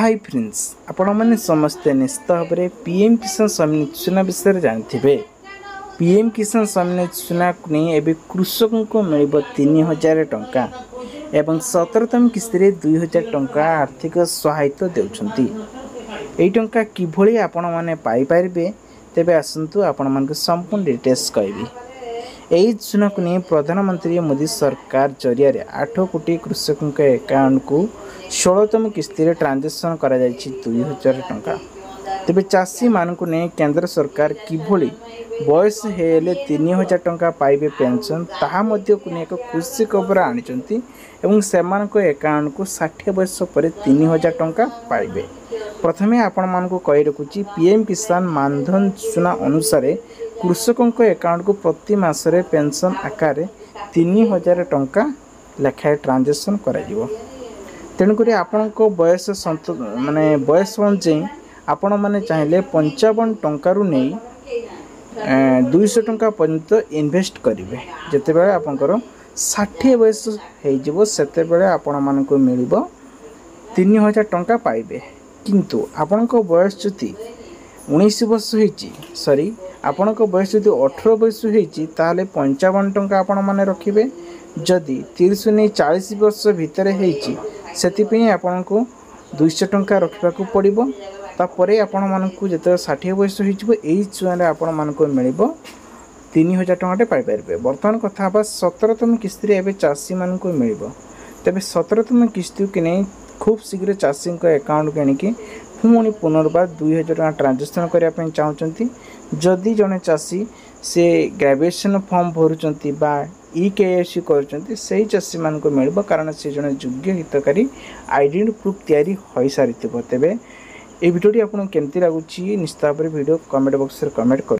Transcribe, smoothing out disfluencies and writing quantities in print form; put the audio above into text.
Hi friends, आपण मैंने समस्ते निश्चित भाव में पीएम किसान सम्मान योजना विषय जानते। पीएम किसान सम्मान योजना को नहीं एवं कृषकों को मिल 3000 टंका एवं 17तम किस्ती 2000 टंका आर्थिक सहायता देउछंती। एई टंका किभली आपण माने पाई पारिबे तेबे आसंतु आपण मानक संपूर्ण डिटेल्स कहबी। एई योजना को नहीं प्रधानमंत्री मोदी सरकार जरिया 8 कोटी कृषकों के अकाउंट को 16तम किस्ती ट्रांजेक्शन करा 2000 टंका। तेबे चाषी मानक नहीं केंद्र सरकार किभली बयस हेले 3000 टंका पाइबे पेंशन ताहा मध्य को एक खुशी खबर आनिचंती एवं सेमानक अकाउंट को 60 वर्ष पर 3000 टंका पाइबे। प्रथमे आपण मानक कहि रखुची पीएम किसान मानधन योजना अनुसार कृषकों अकाउंट को प्रति मासरे पेंशन आकार 3000 टंका लेखाएं ट्रांजेक्शन करा जिवो। तेणुक आपण बयस माने बयस अनुଯାयी आपण मैंने चाहिए 55 टंकार नहीं 200 टंका पर्यंत इन्वेस्ट करेंगे। जिते बड़े आपंकर 60 बयस होते आपण मानक मिल 3000 टंका पाइबे। किंतु आपण बयस जदि 19 वर्ष सॉरी आपण बयस जदि 18 वर्ष होता 55 टंका आपण मैंने रखिए। जदि 30 नहीं 40 वर्ष भितर से आपन को 200 टंका रखा पड़ो। तापर आपण मानक जो 60 वर्ष होने आपण मानक मिल 3000 टंका पाइपर। बर्तमान कथा 17तम किस्ती एवं चाषी मानक मिल। तेज 17तम किस्ती कि नहीं खूब शीघ्र चाषी अकाउंट को आनिकी पुणी पुनर्बार 2000 टंका ट्रांजेक्शन करने चाहते। जदि जड़े चाषी से ग्रेजुएशन फॉर्म भरुंच EKYC कर चाषी मान मिल, कारण से जड़े योग्य हितकारी आइडेंटिटी प्रूफ तैयारी हो सारी। तेज ये भिडियोटी आपको केमती लगुच निश्चित भाव में वीडियो कमेंट बॉक्स में कमेंट कर।